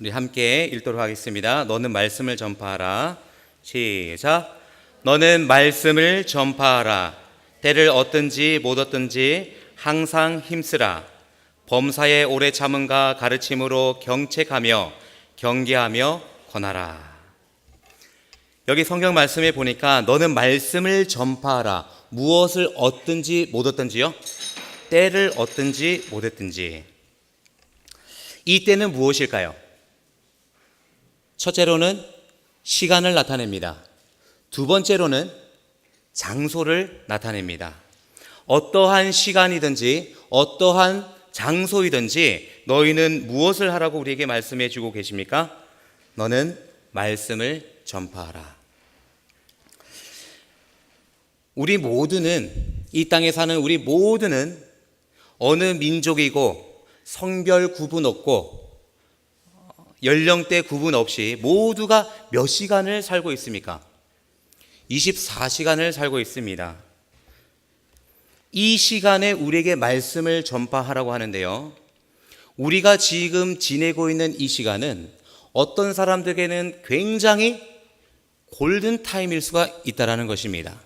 우리 함께 읽도록 하겠습니다. 너는 말씀을 전파하라. 시작. 너는 말씀을 전파하라. 때를 얻든지 못 얻든지 항상 힘쓰라. 범사에 오래 참음과 가르침으로 경책하며 경계하며 권하라. 여기 성경 말씀에 보니까 너는 말씀을 전파하라. 무엇을 얻든지 못 얻든지요? 때를 얻든지 못 얻든지. 이 때는 무엇일까요? 첫째로는 시간을 나타냅니다. 두 번째로는 장소를 나타냅니다. 어떠한 시간이든지 어떠한 장소이든지 너희는 무엇을 하라고 우리에게 말씀해 주고 계십니까? 너는 말씀을 전파하라. 우리 모두는, 이 땅에 사는 우리 모두는 어느 민족이고 성별 구분 없고 연령대 구분 없이 모두가 몇 시간을 살고 있습니까? 24시간을 살고 있습니다. 이 시간에 우리에게 말씀을 전파하라고 하는데요, 우리가 지금 지내고 있는 이 시간은 어떤 사람들에게는 굉장히 골든타임일 수가 있다는 것입니다.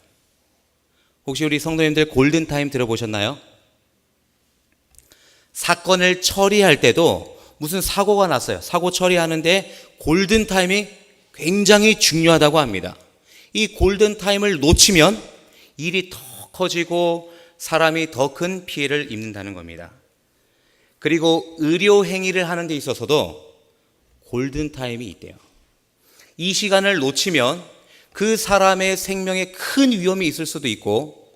혹시 우리 성도님들 골든타임 들어보셨나요? 사건을 처리할 때도 무슨 사고가 났어요. 사고 처리하는데 골든타임이 굉장히 중요하다고 합니다. 이 골든타임을 놓치면 일이 더 커지고 사람이 더 큰 피해를 입는다는 겁니다. 그리고 의료 행위를 하는 데 있어서도 골든타임이 있대요. 이 시간을 놓치면 그 사람의 생명에 큰 위험이 있을 수도 있고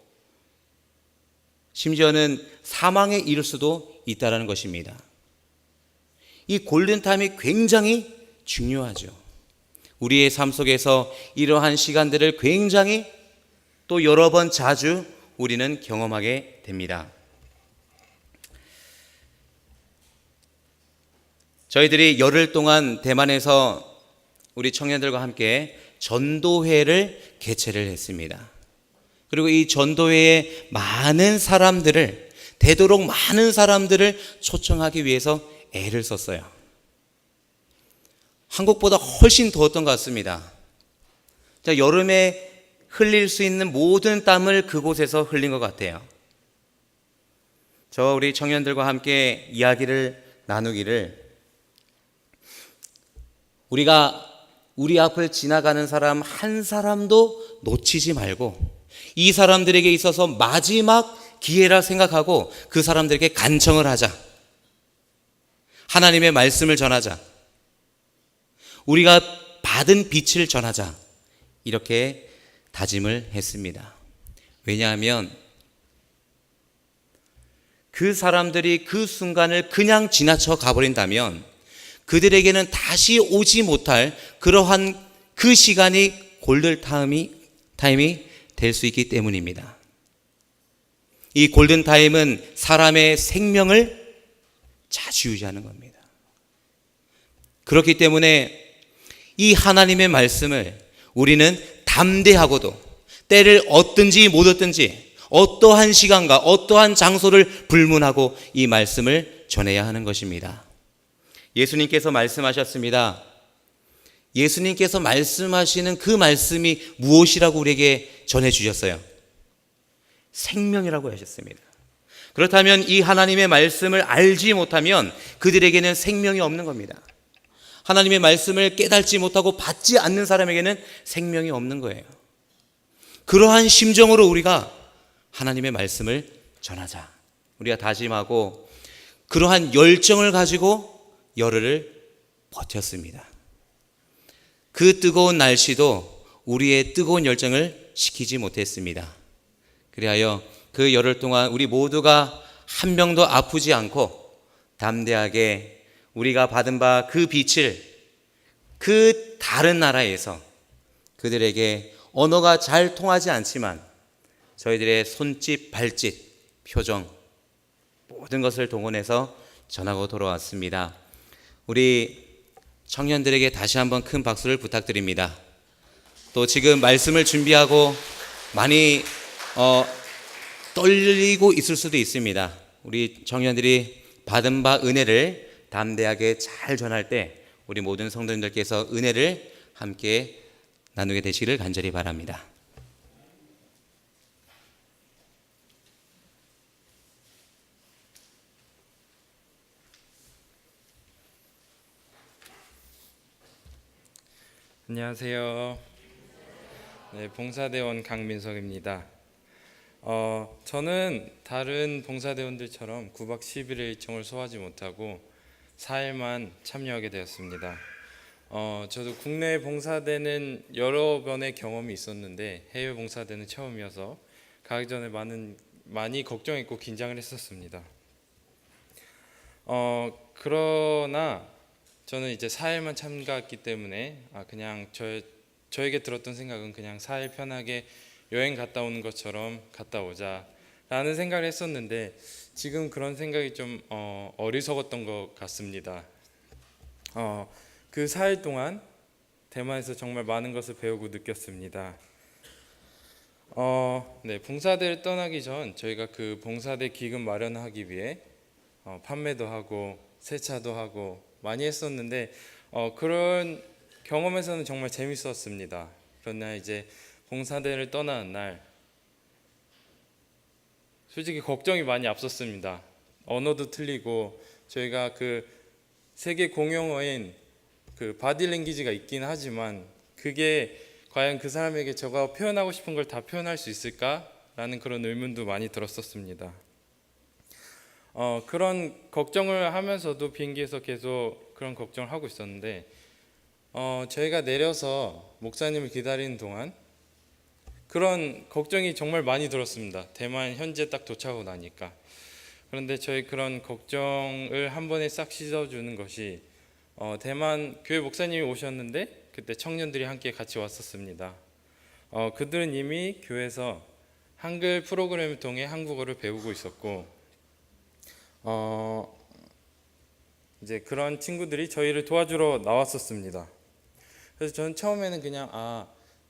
심지어는 사망에 이를 수도 있다는 것입니다. 이 골든타임이 굉장히 중요하죠. 우리의 삶 속에서 이러한 시간들을 굉장히 또 여러 번 자주 우리는 경험하게 됩니다. 저희들이 열흘 동안 대만에서 우리 청년들과 함께 전도회를 개최를 했습니다. 그리고 이 전도회에 많은 사람들을, 되도록 많은 사람들을 초청하기 위해서 애를 썼어요. 한국보다 훨씬 더웠던 것 같습니다. 자, 여름에 흘릴 수 있는 모든 땀을 그곳에서 흘린 것 같아요. 저 우리 청년들과 함께 이야기를 나누기를, 우리가 우리 앞을 지나가는 사람 한 사람도 놓치지 말고 이 사람들에게 있어서 마지막 기회라 생각하고 그 사람들에게 간청을 하자. 하나님의 말씀을 전하자. 우리가 받은 빛을 전하자. 이렇게 다짐을 했습니다. 왜냐하면 그 사람들이 그 순간을 그냥 지나쳐 가버린다면 그들에게는 다시 오지 못할 그러한 그 시간이 골든타임이 될 수 있기 때문입니다. 이 골든타임은 사람의 생명을 좌지우지하는 겁니다. 그렇기 때문에 이 하나님의 말씀을 우리는 담대하고도 때를 얻든지 못 얻든지 어떠한 시간과 어떠한 장소를 불문하고 이 말씀을 전해야 하는 것입니다. 예수님께서 말씀하셨습니다. 예수님께서 말씀하시는 그 말씀이 무엇이라고 우리에게 전해주셨어요? 생명이라고 하셨습니다. 그렇다면 이 하나님의 말씀을 알지 못하면 그들에게는 생명이 없는 겁니다. 하나님의 말씀을 깨닫지 못하고 받지 않는 사람에게는 생명이 없는 거예요. 그러한 심정으로 우리가 하나님의 말씀을 전하자. 우리가 다짐하고 그러한 열정을 가지고 열흘을 버텼습니다. 그 뜨거운 날씨도 우리의 뜨거운 열정을 식히지 못했습니다. 그리하여 그 열흘 동안 우리 모두가 한 명도 아프지 않고 담대하게 우리가 받은 바 그 빛을 그 다른 나라에서 그들에게 언어가 잘 통하지 않지만 저희들의 손짓, 발짓, 표정 모든 것을 동원해서 전하고 돌아왔습니다. 우리 청년들에게 다시 한번 큰 박수를 부탁드립니다. 또 지금 말씀을 준비하고 많이 떨리고 있을 수도 있습니다. 우리 청년들이 받은 바 은혜를 담대하게 잘 전할 때 우리 모든 성도님들께서 은혜를 함께 나누게 되시기를 간절히 바랍니다. 안녕하세요. 네, 봉사대원 강민석입니다. 저는 다른 봉사대원들처럼 9박 10일의 일정을 소화하지 못하고 4일만 참여하게 되었습니다. 저도 국내 봉사대는 여러 번의 경험이 있었는데 해외 봉사대는 처음이어서 가기 전에 많이 걱정했고 긴장을 했었습니다. 그러나 저는 이제 4일만 참가했기 때문에 그냥 저에게 들었던 생각은 그냥 4일 편하게 여행 갔다 오는 것처럼 갔다 오자 라는 생각을 했었는데 지금 그런 생각이 좀 어리석었던 것 같습니다. 그 4일 동안 대만에서 정말 많은 것을 배우고 느꼈습니다. 네, 봉사대를 떠나기 전 저희가 그 봉사대 기금 마련하기 위해 판매도 하고 세차도 하고 많이 했었는데 그런 경험에서는 정말 재밌었습니다. 그러나 이제 봉사대를 떠나는 날 솔직히 걱정이 많이 앞섰습니다. 언어도 틀리고 저희가 그 세계 공용어인 그 바디랭귀지가 있긴 하지만 그게 과연 그 사람에게 제가 표현하고 싶은 걸 다 표현할 수 있을까라는 그런 의문도 많이 들었었습니다. 그런 걱정을 하면서도 비행기에서 계속 그런 걱정을 하고 있었는데 저희가 내려서 목사님을 기다리는 동안 그런 걱정이 정말 많이 들었습니다. 대만 현지에 딱 도착하고 나니까. 그런데 저희 그런 걱정을 한 번에 싹 씻어주는 것이 대만 교회 목사님이 오셨는데 그때 청년들이 함께 같이 왔었습니다. 그들은 이미 교회에서 한글 프로그램을 통해 한국어를 배우고 있었고 이제 그런 친구들이 저희를 도와주러 나왔었습니다. 그래서 저는 처음에는 그냥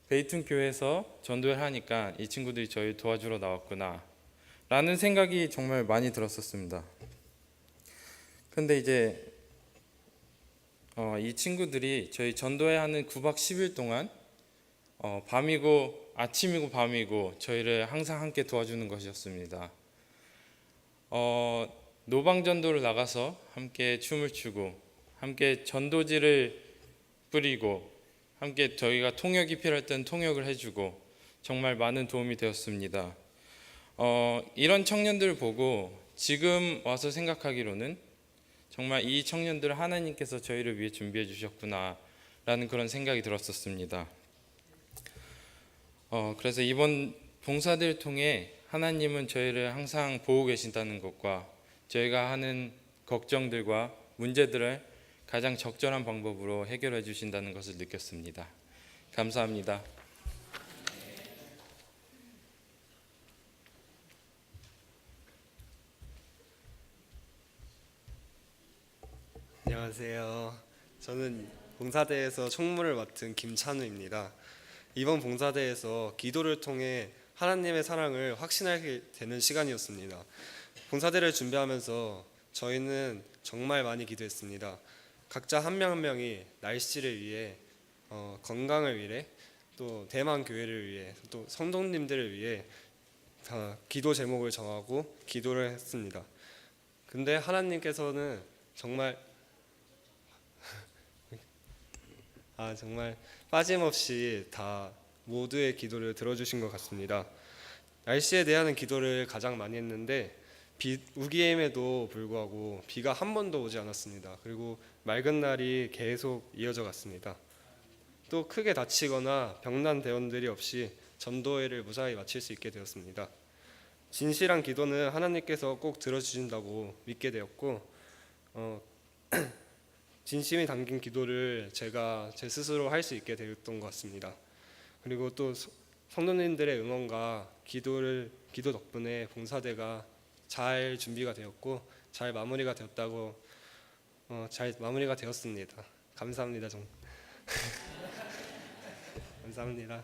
베이툰 교회에서 전도를 하니까 이 친구들이 저희를 도와주러 나왔구나 라는 생각이 정말 많이 들었었습니다. 근데 이제 이 친구들이 저희 전도회 하는 9박 10일 동안 밤이고 아침이고 밤이고 저희를 항상 함께 도와주는 것이었습니다. 노방전도를 나가서 함께 춤을 추고 함께 전도지를 뿌리고 함께 저희가 통역이 필요할 때는 통역을 해주고 정말 많은 도움이 되었습니다. 이런 청년들을 보고 지금 와서 생각하기로는 정말 이 청년들을 하나님께서 저희를 위해 준비해 주셨구나 라는 그런 생각이 들었었습니다. 그래서 이번 봉사대를 통해 하나님은 저희를 항상 보고 계신다는 것과 저희가 하는 걱정들과 문제들을 가장 적절한 방법으로 해결해 주신다는 것을 느꼈습니다. 감사합니다. 안녕하세요. 저는 봉사대에서 총무를 맡은 김찬우입니다. 이번 봉사대에서 기도를 통해 하나님의 사랑을 확신하게 되는 시간이었습니다. 봉사대를 준비하면서 저희는 정말 많이 기도했습니다. 각자 한 명 한 명이 날씨를 위해, 건강을 위해, 또 대만 교회를 위해, 또 성도님들을 위해 기도 제목을 정하고 기도를 했습니다. 근데 하나님께서는 정말 빠짐없이 다 모두의 기도를 들어주신 것 같습니다. 날씨에 대한 기도를 가장 많이 했는데 우기임에도 불구하고 비가 한 번도 오지 않았습니다. 그리고 맑은 날이 계속 이어져 갔습니다. 또 크게 다치거나 병난 대원들이 없이 전도회를 무사히 마칠 수 있게 되었습니다. 진실한 기도는 하나님께서 꼭 들어주신다고 믿게 되었고 진심이 담긴 기도를 제가 제 스스로 할 수 있게 되었던 것 같습니다. 그리고 또 성도님들의 응원과 기도 덕분에 봉사대가 잘 준비가 되었고 잘 마무리가 되었습니다. 감사합니다. 감사합니다.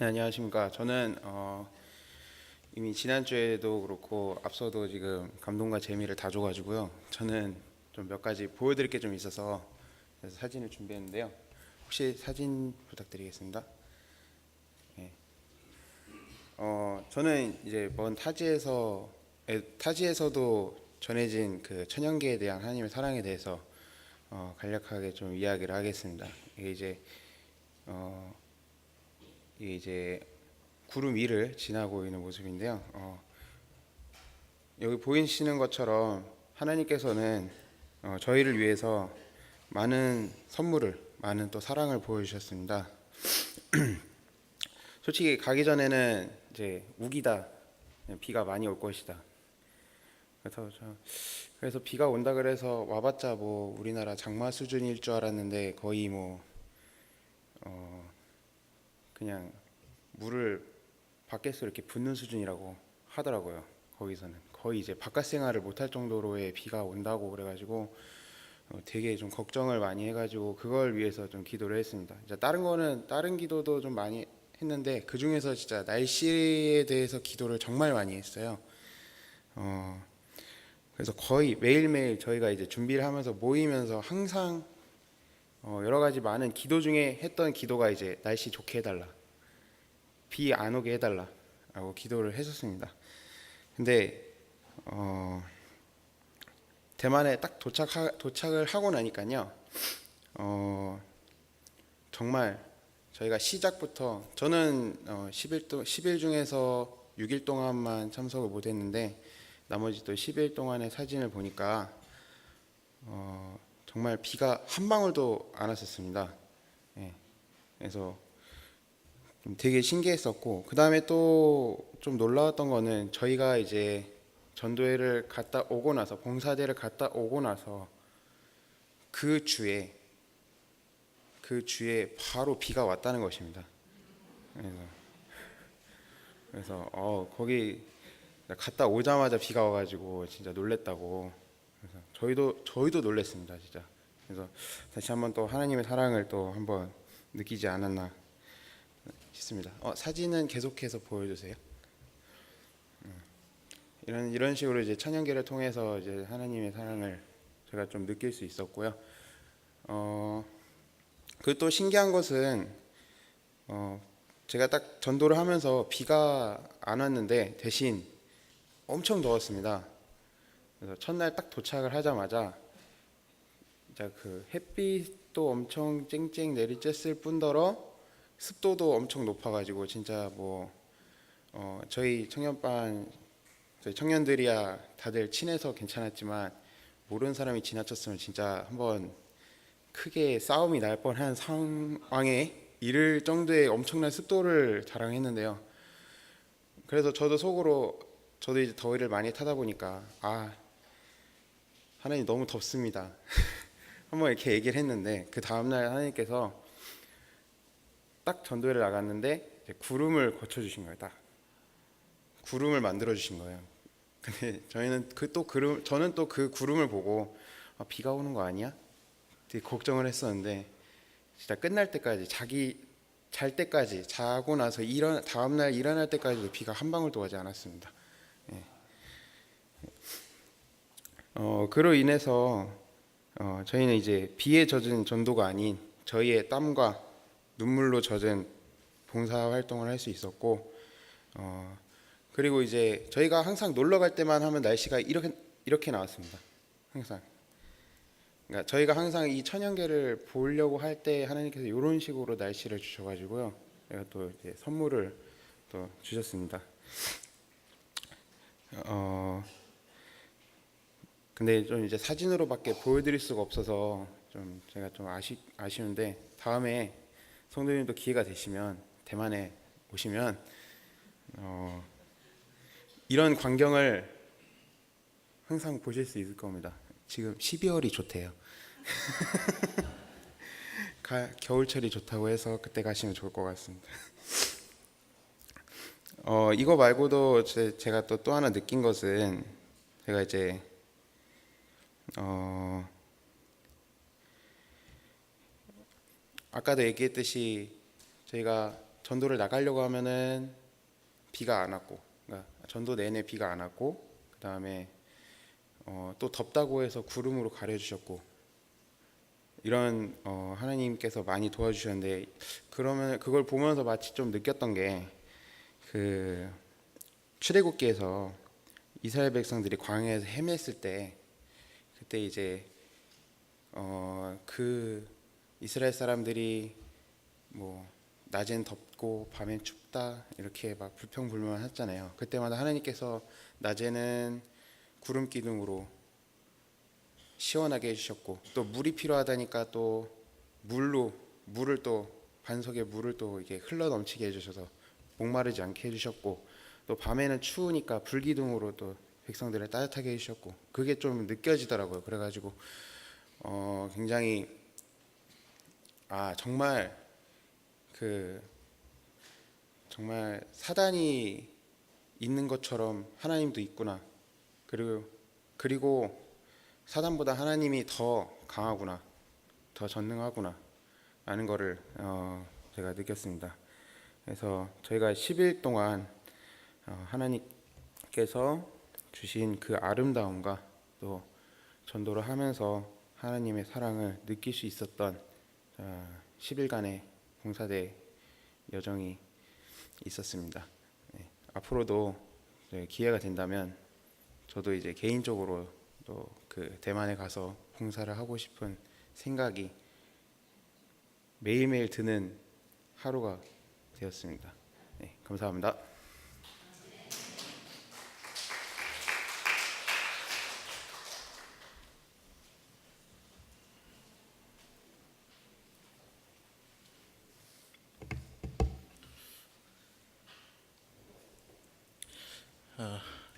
네, 안녕하십니까. 저는 이미 지난주에도 그렇고 앞서도 지금 감동과 재미를 다 줘가지고요. 저는 좀 몇 가지 보여드릴 게 좀 있어서 그래서 사진을 준비했는데요. 혹시 사진 부탁드리겠습니다. 네. 저는 이제 먼 타지에서도 전해진 그 천연계에 대한 하나님의 사랑에 대해서 간략하게 좀 이야기를 하겠습니다. 이게 이제 구름 위를 지나고 있는 모습인데요. 여기 보이시는 것처럼 하나님께서는 저희를 위해서 많은 선물을, 많은 또 사랑을 보여주셨습니다. 솔직히 가기 전에는 이제 우기다, 비가 많이 올 것이다. 그래서 비가 온다 그래서 와봤자 뭐 우리나라 장마 수준일 줄 알았는데 거의 뭐 그냥 물을 밖에서 이렇게 붓는 수준이라고 하더라고요. 거기서는 거의 이제 바깥 생활을 못할 정도로의 비가 온다고 그래가지고 되게 좀 걱정을 많이 해가지고 그걸 위해서 좀 기도를 했습니다. 이제 다른 기도도 좀 많이 했는데 그 중에서 진짜 날씨에 대해서 기도를 정말 많이 했어요. 그래서 거의 매일매일 저희가 이제 준비를 하면서 모이면서 항상 여러 가지 많은 기도 중에 했던 기도가 이제 날씨 좋게 해달라, 비 안 오게 해달라 라고 기도를 했었습니다. 근데 대만에 딱 도착을 하고 나니까요, 정말 저희가 시작부터 저는 10일 중에서 6일 동안만 참석을 못했는데 나머지 또 10일 동안의 사진을 보니까 정말 비가 한 방울도 안 왔었습니다. 예. 그래서 좀 되게 신기했었고, 그 다음에 또 좀 놀라웠던 거는 저희가 이제 전도회를 갔다 오고 나서, 봉사대를 갔다 오고 나서 그 주에 바로 비가 왔다는 것입니다. 그래서 거기 갔다 오자마자 비가 와가지고 진짜 놀랬다고. 그래서 저희도 놀랬습니다, 진짜. 그래서 다시 한번 또 하나님의 사랑을 또 한번 느끼지 않았나 싶습니다. 사진은 계속해서 보여주세요. 이런 식으로 이제 천연계를 통해서 이제 하나님의 사랑을 제가 좀 느낄 수 있었고요. 그리고 또 신기한 것은 제가 딱 전도를 하면서 비가 안 왔는데 대신 엄청 더웠습니다. 그래서 첫날 딱 도착을 하자마자 진짜 그 햇빛도 엄청 쨍쨍 내리쬐을 뿐더러 습도도 엄청 높아가지고 진짜 뭐 저희 청년들이야 다들 친해서 괜찮았지만 모르는 사람이 지나쳤으면 진짜 한번 크게 싸움이 날 뻔한 상황에 이를 정도의 엄청난 습도를 자랑했는데요. 그래서 저도 이제 더위를 많이 타다 보니까 하나님 너무 덥습니다. 한번 이렇게 얘기를 했는데 그 다음날 하나님께서 딱 전도회를 나갔는데 이제 구름을 거쳐주신 거예요. 딱 구름을 만들어 주신 거예요. 근데 저는 또 그 구름을 보고 비가 오는 거 아니야? 되게 걱정을 했었는데 진짜 끝날 때까지 잘 때까지 자고 나서 다음날 일어날 때까지도 비가 한 방울도 오지 않았습니다. 예. 그로 인해서 저희는 이제 비에 젖은 전도가 아닌 저희의 땀과 눈물로 젖은 봉사 활동을 할 수 있었고, 그리고 이제 저희가 항상 놀러 갈 때만 하면 날씨가 이렇게 나왔습니다. 항상. 그러니까 저희가 항상 이 천연계를 보려고 할 때 하나님께서 이런 식으로 날씨를 주셔가지고요, 제가 또 이제 선물을 또 주셨습니다. 근데 좀 이제 사진으로밖에 보여드릴 수가 없어서 좀 제가 좀 아쉬운데 다음에 성도님도 기회가 되시면 대만에 오시면 이런 광경을 항상 보실 수 있을 겁니다. 지금 12월이 좋대요. 겨울철이 좋다고 해서 그때 가시면 좋을 것 같습니다. 이거 말고도 제가 또 하나 느낀 것은 제가 이제 아까도 얘기했듯이 저희가 전도를 나가려고 하면은 비가 안 왔고, 그러니까 전도 내내 비가 안 왔고, 그 다음에 또 덥다고 해서 구름으로 가려주셨고, 이런 하나님께서 많이 도와주셨는데, 그러면 그걸 보면서 마치 좀 느꼈던 게 그 출애굽기에서 이스라엘 백성들이 광야에서 헤맸을 때, 그때 이제 그 이스라엘 사람들이 뭐 낮엔 덥고 밤엔 춥다 이렇게 막 불평불만했잖아요. 그때마다 하나님께서 낮에는 구름 기둥으로 시원하게 해주셨고, 또 물이 필요하다니까 또 물을 또 반석에 물을 또 이게 흘러 넘치게 해주셔서 목마르지 않게 해주셨고, 또 밤에는 추우니까 불기둥으로 또 백성들을 따뜻하게 해주셨고, 그게 좀 느껴지더라고요. 그래가지고 굉장히 정말 정말 사단이 있는 것처럼 하나님도 있구나. 그리고 사단보다 하나님이 더 강하구나, 더 전능하구나 라는 거를 제가 느꼈습니다. 그래서 저희가 10일 동안 하나님께서 주신 그 아름다움과 또 전도를 하면서 하나님의 사랑을 느낄 수 있었던 10일간의 봉사대 여정이 있었습니다. 네, 앞으로도 기회가 된다면 저도 이제 개인적으로 또 그 대만에 가서 봉사를 하고 싶은 생각이 매일매일 드는 하루가 되었습니다. 네, 감사합니다.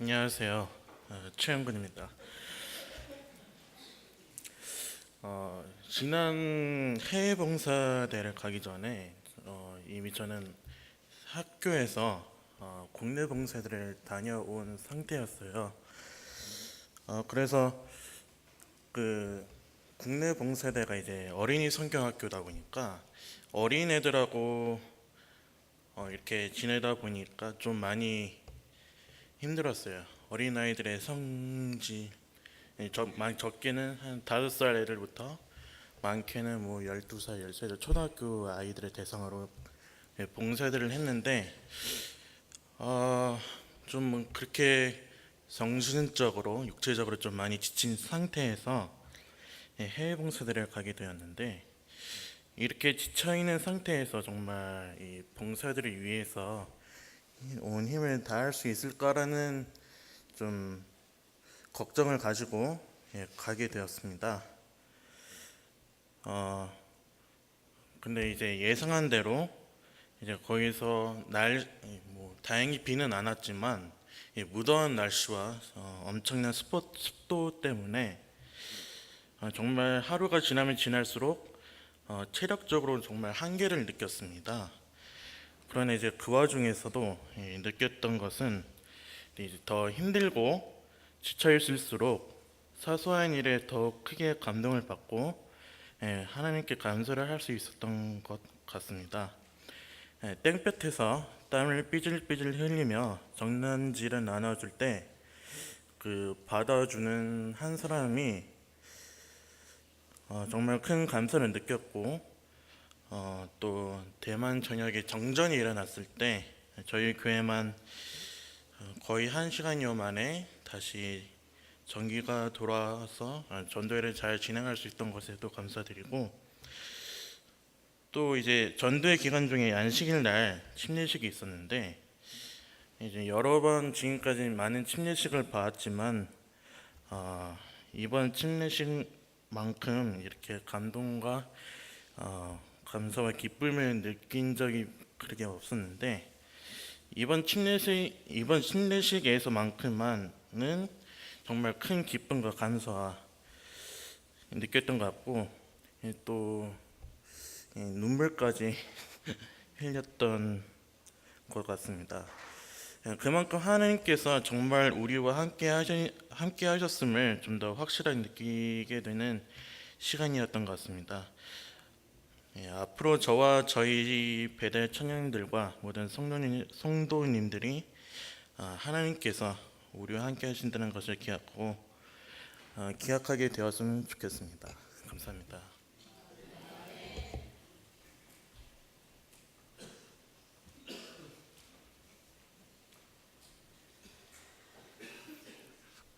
안녕하세요. 최영근입니다. 지난 해외 봉사대를 가기 전에 이미 저는 학교에서 국내 봉사대를 다녀온 상태였어요. 그래서 그 국내 봉사대가 이제 어린이 성경학교다 보니까 어린애들하고 이렇게 지내다 보니까 좀 많이 힘들었어요. 어린아이들의 성지, 적게는 한 5살 애들부터 많게는 뭐 12살, 13살 초등학교 아이들의 대상으로 봉사들을 했는데 좀 그렇게 정신적으로, 육체적으로 좀 많이 지친 상태에서 해외 봉사들을 가게 되었는데, 이렇게 지쳐있는 상태에서 정말 이 봉사들을 위해서 온 힘을 다할 수 있을까라는 좀 걱정을 가지고 가게 되었습니다. 근데 이제 예상한 대로 이제 거기서 다행히 비는 안 왔지만 무더운 날씨와 엄청난 습도 때문에 정말 하루가 지나면 지날수록 체력적으로 정말 한계를 느꼈습니다. 그러나 이제 그 와중에서도 느꼈던 것은 이제 더 힘들고 지쳐 있을수록 사소한 일에 더 크게 감동을 받고 하나님께 감사를 할 수 있었던 것 같습니다. 땡볕에서 땀을 삐질삐질 흘리며 정난지를 나눠줄 때 그 받아주는 한 사람이 정말 큰 감사를 느꼈고, 또 대만 전역에 정전이 일어났을 때 저희 교회만 거의 1시간여 만에 다시 전기가 돌아와서 전도회를 잘 진행할 수 있던 것에도 감사드리고, 또 이제 전도회 기간 중에 안식일 날 침례식이 있었는데, 이제 여러 번 지금까지 많은 침례식을 봐왔지만 이번 침례식만큼 이렇게 감동과 감사와 기쁨을 느낀 적이 그렇게 없었는데, 이번 침례식에서만큼만은 정말 큰 기쁨과 감사와 느꼈던 것 같고, 또 눈물까지 흘렸던 것 같습니다. 그만큼 하나님께서 정말 우리와 함께 하셨음을 좀 더 확실하게 느끼게 되는 시간이었던 것 같습니다. 예, 앞으로 저와 저희 배대 청년들과 모든 성도님들이 하나님께서 우리와 함께 하신다는 것을 기억하게 되었으면 좋겠습니다. 감사합니다.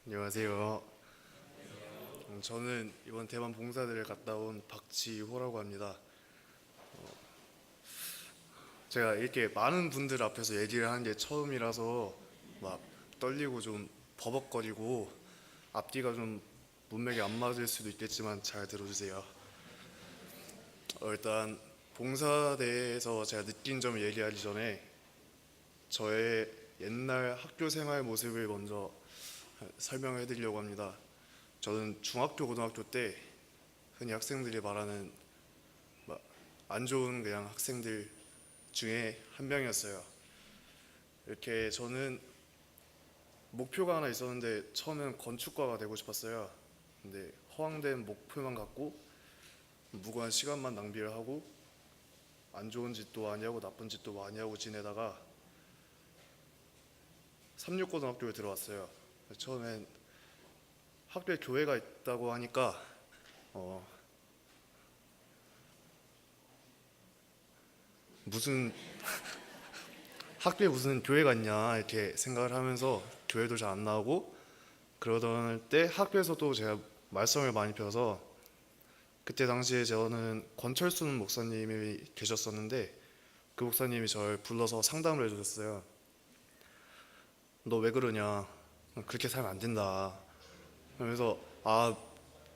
안녕하세요. 저는 이번 대만 봉사대를 갔다 온 박지호라고 합니다. 제가 이렇게 많은 분들 앞에서 얘기를 하는 게 처음이라서 막 떨리고 좀 버벅거리고 앞뒤가 좀 문맥이 안 맞을 수도 있겠지만 잘 들어주세요. 일단 봉사대에서 제가 느낀 점을 얘기하기 전에 저의 옛날 학교 생활 모습을 먼저 설명해 드리려고 합니다. 저는 중학교, 고등학교 때 흔히 학생들이 말하는 안 좋은 그냥 학생들 중에 한 명이었어요. 이렇게 저는 목표가 하나 있었는데 처음엔 건축가가 되고 싶었어요. 근데 허황된 목표만 갖고 무고한 시간만 낭비를 하고 안 좋은 짓도 많이 하고 나쁜 짓도 많이 하고 지내다가 삼육고등학교에 들어왔어요. 처음엔 학교에 교회가 있다고 하니까 무슨 학교에 무슨 교회가 있냐 이렇게 생각을 하면서 교회도 잘 안 나오고 그러던 때 학교에서도 제가 말썽을 많이 펴서 그때 당시에 저는 권철순 목사님이 계셨었는데 그 목사님이 저를 불러서 상담을 해주셨어요. 너 왜 그러냐? 그렇게 살면 안 된다. 그래서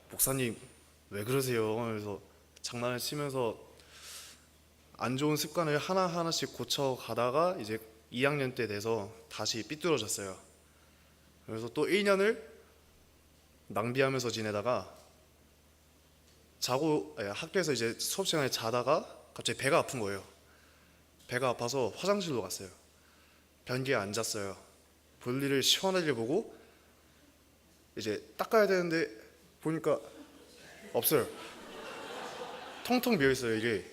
목사님 왜 그러세요? 그래서 장난을 치면서 안 좋은 습관을 하나하나씩 고쳐가다가 이제 2학년 때 돼서 다시 삐뚤어졌어요. 그래서 또 1년을 낭비하면서 지내다가 학교에서 이제 수업 시간에 자다가 갑자기 배가 아픈 거예요. 배가 아파서 화장실로 갔어요. 변기에 앉았어요. 볼일을 시원하게 보고 이제 닦아야 되는데 보니까 없어요. 텅텅 비어 있어요 이게.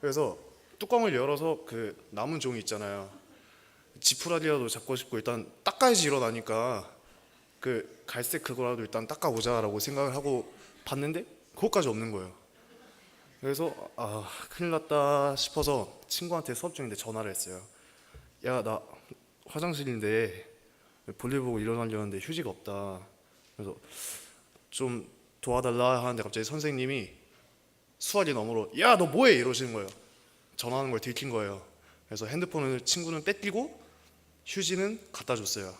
그래서 뚜껑을 열어서 그 남은 종이 있잖아요. 지푸라기라도 잡고 싶고 일단 닦아야지 일어나니까 그 갈색 그거라도 일단 닦아보자라고 생각을 하고 봤는데 그것까지 없는 거예요. 그래서 큰일 났다 싶어서 친구한테 수업 중인데 전화를 했어요. 야, 나 화장실인데 볼일 보고 일어나려는데 휴지가 없다. 그래서 좀 도와달라 하는데 갑자기 선생님이 수화기 너머로 야, 너 뭐해? 이러시는 거예요. 전화하는 걸 들킨 거예요. 그래서 핸드폰을 친구는 뺏기고 휴지는 갖다 줬어요.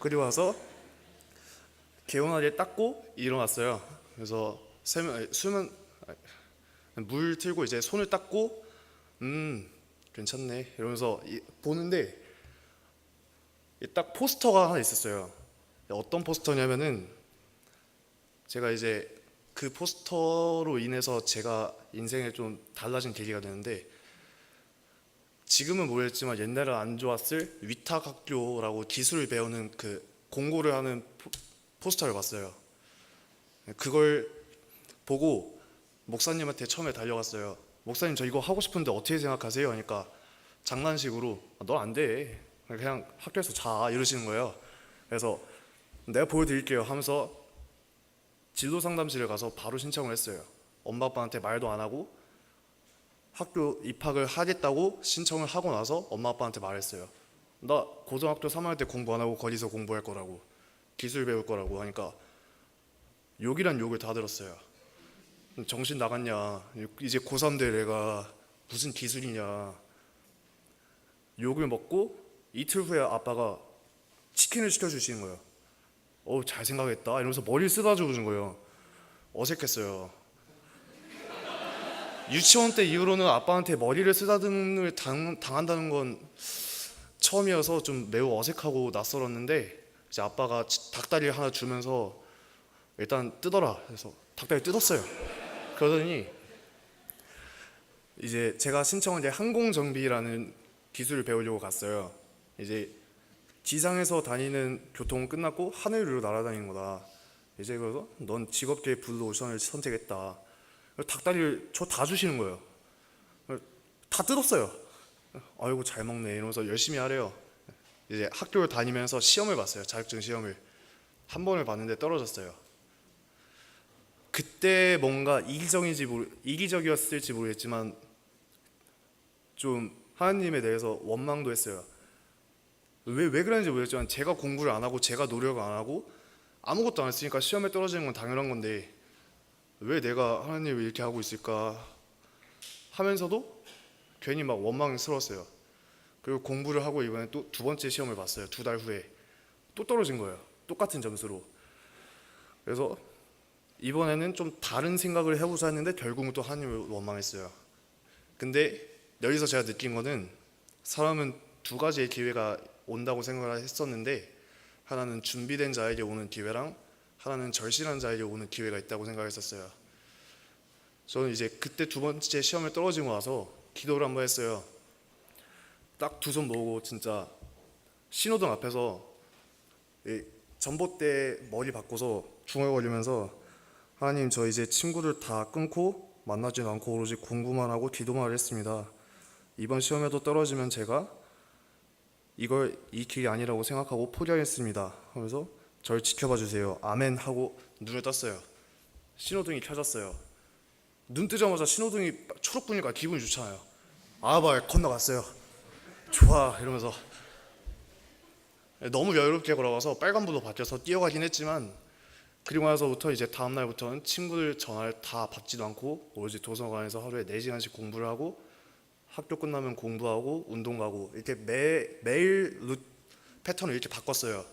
그리고 와서 개운하게 닦고 일어났어요. 그래서 물 틀고 이제 손을 닦고 괜찮네 이러면서 보는데 딱 포스터가 하나 있었어요. 어떤 포스터냐면은 제가 이제 그 포스터로 인해서 제가 인생에 좀 달라진 계기가 되는데 지금은 모르겠지만 옛날에 안 좋았을 위탁학교라고 기술을 배우는 그 공고를 하는 포스터를 봤어요. 그걸 보고 목사님한테 처음에 달려갔어요. 목사님 저 이거 하고 싶은데 어떻게 생각하세요? 하니까 장난식으로 너 안 돼. 그냥 학교에서 자 이러시는 거예요. 그래서 내가 보여드릴게요 하면서 진로 상담실에 가서 바로 신청을 했어요. 엄마 아빠한테 말도 안 하고 학교 입학을 하겠다고 신청을 하고 나서 엄마 아빠한테 말했어요. 나 고등학교 3학년 때 공부 안 하고 거기서 공부할 거라고 기술 배울 거라고 하니까 욕이란 욕을 다 들었어요. 정신 나갔냐, 이제 고3 될 애가 무슨 기술이냐. 욕을 먹고 이틀 후에 아빠가 치킨을 시켜주시는 거예요. 잘 생각했다 이러면서 머리를 쓰다 주는 거예요. 어색했어요. 유치원 때 이후로는 아빠한테 머리를 쓰다듬을 당한다는 건 처음이어서 좀 매우 어색하고 낯설었는데 이제 아빠가 닭다리를 하나 주면서 일단 뜯어라 해서 닭다리 뜯었어요. 그러더니 이제 제가 신청한 게 항공정비라는 기술을 배우려고 갔어요. 이제 지상에서 다니는 교통은 끝났고 하늘 위로 날아다니는 거다. 이제 그래서 넌 직업계의 블루 오션을 선택했다. 닭다리를 저 다 주시는 거예요. 다 뜯었어요. 아이고 잘 먹네 이러면서 열심히 하래요. 이제 학교를 다니면서 시험을 봤어요. 자격증 시험을 한 번을 봤는데 떨어졌어요. 그때 뭔가 이기적이었을지 모르겠지만 좀 하나님에 대해서 원망도 했어요. 왜 그런지 모르겠지만 제가 공부를 안 하고 제가 노력을 안 하고 아무것도 안 했으니까 시험에 떨어지는 건 당연한 건데 왜 내가 하나님을 이렇게 하고 있을까 하면서도 괜히 막 원망스러웠어요. 그리고 공부를 하고 이번에 또 두 번째 시험을 봤어요. 2달 후에 또 떨어진 거예요. 똑같은 점수로. 그래서 이번에는 좀 다른 생각을 해보자 했는데 결국은 또 하나님을 원망했어요. 근데 여기서 제가 느낀 거는 사람은 두 가지의 기회가 온다고 생각을 했었는데 하나는 준비된 자에게 오는 기회랑 하나는 절실한 자에게 오는 기회가 있다고 생각했었어요. 저는 이제 그때 두 번째 시험을 떨어지고 나서 기도를 한번 했어요. 딱 두 손 모으고 진짜 신호등 앞에서 전봇대 머리 바꿔서 중얼거리면서 하나님 저 이제 친구들 다 끊고 만나지도 않고 오로지 공부만 하고 기도만 했습니다. 이번 시험에도 떨어지면 제가 이 길이 아니라고 생각하고 포기하겠습니다 하면서 저를 지켜봐 주세요. 아멘 하고 눈을 떴어요. 신호등이 켜졌어요. 눈 뜨자마자 신호등이 초록불이니까 기분이 좋잖아요. 말 건너갔어요. 좋아 이러면서 너무 여유롭게 걸어가서 빨간불로 바뀌어서 뛰어가긴 했지만 그리고 나서부터 이제 다음 날부터는 친구들 전화를 다 받지도 않고 오로지 도서관에서 하루에 4시간씩 공부를 하고 학교 끝나면 공부하고 운동 가고 이렇게 매일 패턴을 이렇게 바꿨어요.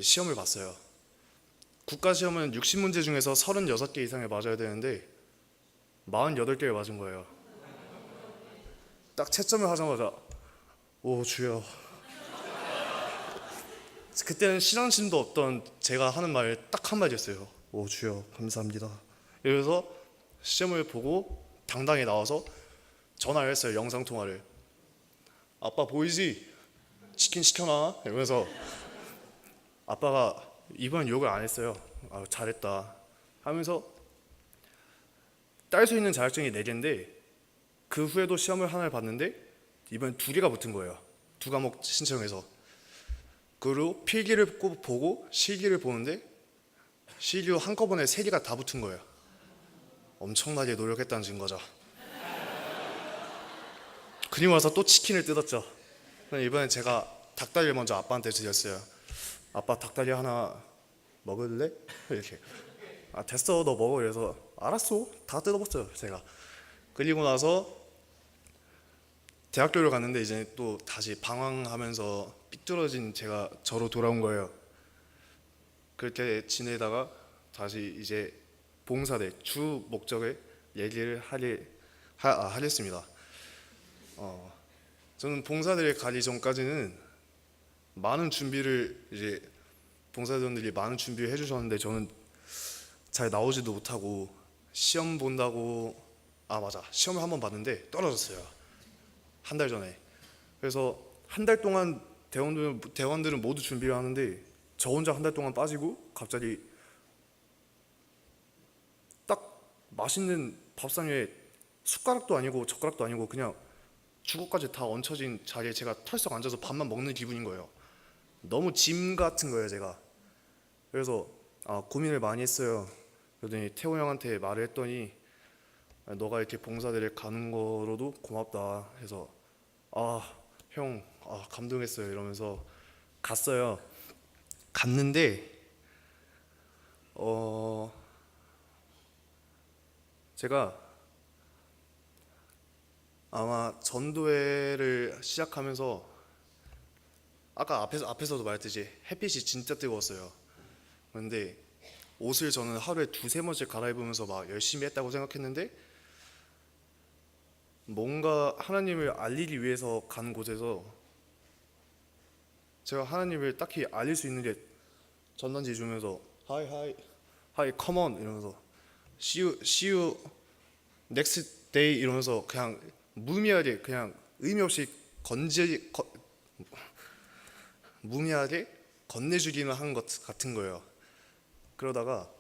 시험을 봤어요. 국가시험은 60문제 중에서 36개 이상을 맞아야 되는데 48개를 맞은 거예요. 딱 채점을 하자마자 오 주여. 그때는 신앙심도 없던 제가 하는 말 딱 한마디였어요. 오 주여 감사합니다. 이러면서 시험을 보고 당당히 나와서 전화를 했어요. 영상통화를. 아빠 보이지? 치킨 시켜놔 이러면서 아빠가 이번 욕을 안 했어요. 잘했다 하면서 딸 수 있는 자격증이 4개인데 그 후에도 시험을 하나를 봤는데 이번 2개가 붙은 거예요. 2과목 신청해서. 그리고 필기를 꼭 보고 실기를 보는데 실기로 한꺼번에 3개가 다 붙은 거예요. 엄청나게 노력했다는 증거죠. 그리고 와서 또 치킨을 뜯었죠. 이번엔 제가 닭다리를 먼저 아빠한테 드렸어요. 아빠 닭다리 하나 먹을래? 이렇게. 됐어 너 먹어. 그래서 알았어 다 뜯어봤어요 제가. 그리고 나서 대학교를 갔는데 이제 또 다시 방황하면서 삐뚤어진 제가 저로 돌아온 거예요. 그렇게 지내다가 다시 이제 봉사대 주 목적을 얘기를 하겠습니다. 저는 봉사대를 가기 전까지는 많은 준비를 이제 봉사대원들이 많은 준비를 해주셨는데 저는 잘 나오지도 못하고 시험 본다고 시험을 한번 봤는데 떨어졌어요. 한 달 전에. 그래서 한 달 동안 대원들은 모두 준비를 하는데 저 혼자 한 달 동안 빠지고 갑자기 딱 맛있는 밥상 위에 숟가락도 아니고 젓가락도 아니고 그냥 주걱까지 다 얹혀진 자리에 제가 털썩 앉아서 밥만 먹는 기분인 거예요. 너무 짐 같은 거예요 제가. 그래서 고민을 많이 했어요. 그러더니 태호 형한테 말을 했더니 너가 이렇게 봉사대를 가는 거로도 고맙다 해서 형 감동했어요 이러면서 갔어요. 갔는데 제가 아마 전도회를 시작하면서 아까 앞에서도 말했듯이 햇빛이 진짜 뜨거웠어요. 그런데 옷을 저는 하루에 2-3번씩 갈아입으면서 막 열심히 했다고 생각했는데 뭔가 하나님을 알리기 위해서 간 곳에서 제가 하나님을 딱히 알릴 수 있는 게 전단지 주면서 하이 컴온 이러면서 see you next day 이러면서 그냥 무미하게 그냥 의미 없이 무미하게 건네주기는 한 것 같은 거예요. 그러다가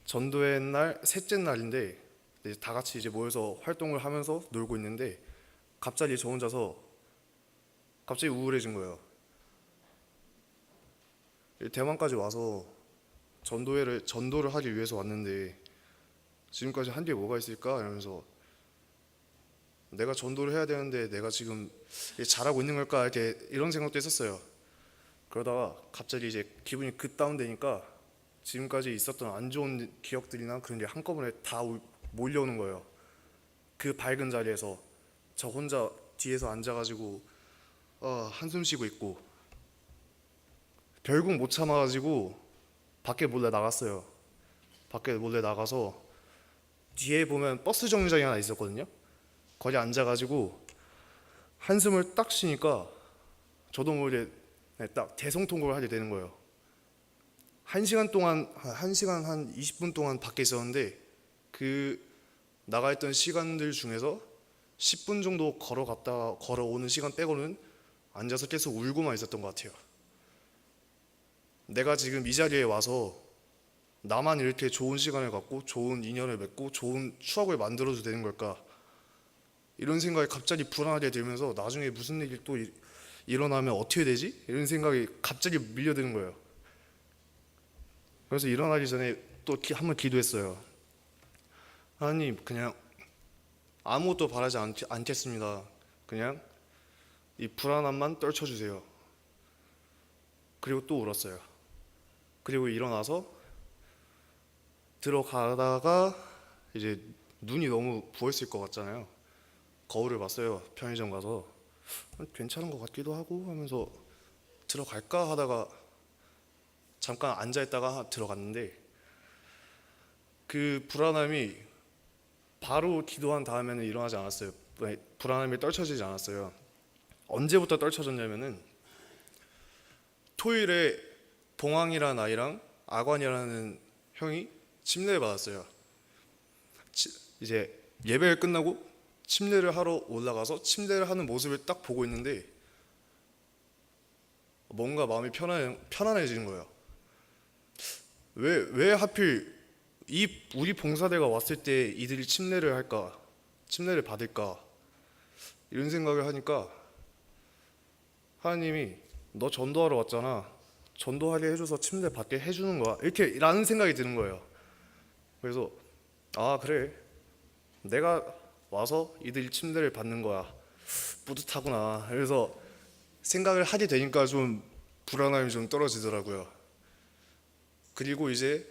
전도회 날 셋째 날인데 이제 다 같이 이제 모여서 활동을 하면서 놀고 있는데 갑자기 저 혼자서 갑자기 우울해진 거예요. 대만까지 와서 전도를 하기 위해서 왔는데 지금까지 한 게 뭐가 있을까 이러면서 내가 전도를 해야 되는데 내가 지금 잘하고 있는 걸까 이렇게 이런 생각도 했었어요. 그러다가 갑자기 이제 기분이 급 다운되니까 지금까지 있었던 안 좋은 기억들이나 그런 게 한꺼번에 다 몰려오는 거예요. 그 밝은 자리에서 저 혼자 뒤에서 앉아가지고 한숨 쉬고 있고 결국 못 참아가지고 밖에 몰래 나갔어요. 밖에 몰래 나가서 뒤에 보면 버스 정류장이 하나 있었거든요. 거기 앉아가지고 한숨을 딱 쉬니까 저도 모르게 딱 대성통곡을 하게 되는 거예요. 1시간 한 20분 동안 밖에 있었는데 그 나가 있던 시간들 중에서 10분 정도 걸어갔다가 걸어오는 시간 빼고는 앉아서 계속 울고만 있었던 것 같아요. 내가 지금 이 자리에 와서 나만 이렇게 좋은 시간을 갖고 좋은 인연을 맺고 좋은 추억을 만들어도 되는 걸까? 이런 생각이 갑자기 불안하게 들면서 나중에 무슨 일이 또 일어나면 어떻게 되지? 이런 생각이 갑자기 밀려드는 거예요. 그래서 일어나기 전에 또 한번 기도했어요. 하나님, 그냥 아무것도 바라지 않겠습니다. 그냥 이 불안함만 떨쳐주세요. 그리고 또 울었어요. 그리고 일어나서 들어가다가 이제 눈이 너무 부었을 것 같잖아요. 거울을 봤어요. 편의점 가서 괜찮은 것 같기도 하고 하면서 들어갈까 하다가 잠깐 앉아있다가 들어갔는데 그 불안함이 바로 기도한 다음에는 일어나지 않았어요. 불안함이 떨쳐지지 않았어요. 언제부터 떨쳐졌냐면은 토요일에 봉황이라는 아이랑 아관이라는 형이 침례를 받았어요. 이제 예배를 끝나고 침례를 하러 올라가서 침례를 하는 모습을 딱 보고 있는데 뭔가 마음이 편안해지는 거예요. 왜 하필 우리 봉사대가 왔을 때 이들이 침례를 할까? 침례를 받을까? 이런 생각을 하니까 하나님이 너 전도하러 왔잖아. 전도하게 해줘서 침례 받게 해주는 거야. 이렇게 라는 생각이 드는 거예요. 그래서 그래. 내가 와서 이들이 침례를 받는 거야. 뿌듯하구나. 그래서 생각을 하게 되니까 좀 불안함이 좀 떨어지더라고요. 그리고 이제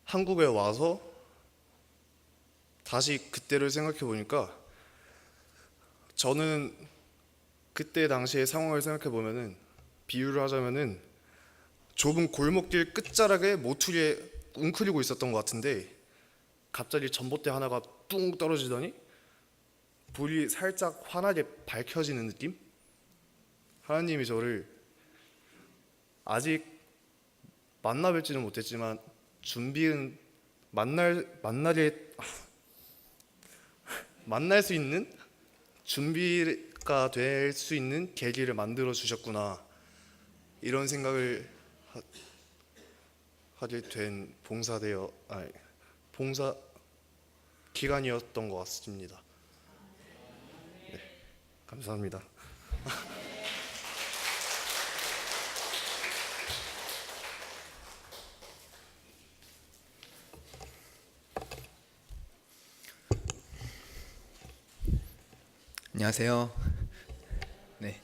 한국에 와서 다시 그때를 생각해 보니까 저는 그때 당시의 상황을 생각해 보면은 비유를 하자면은 좁은 골목길 끝자락에 모퉁이에 웅크리고 있었던 것 같은데 갑자기 전봇대 하나가 뚱 떨어지더니 불이 살짝 환하게 밝혀지는 느낌? 하나님이 저를 아직 만나 뵙지는 못했지만 만날 수 있는 준비가 될 수 있는 계기를 만들어 주셨구나. 이런 생각을 하게 된 봉사 기간이었던 것 같습니다. 네, 감사합니다. 안녕하세요. 네.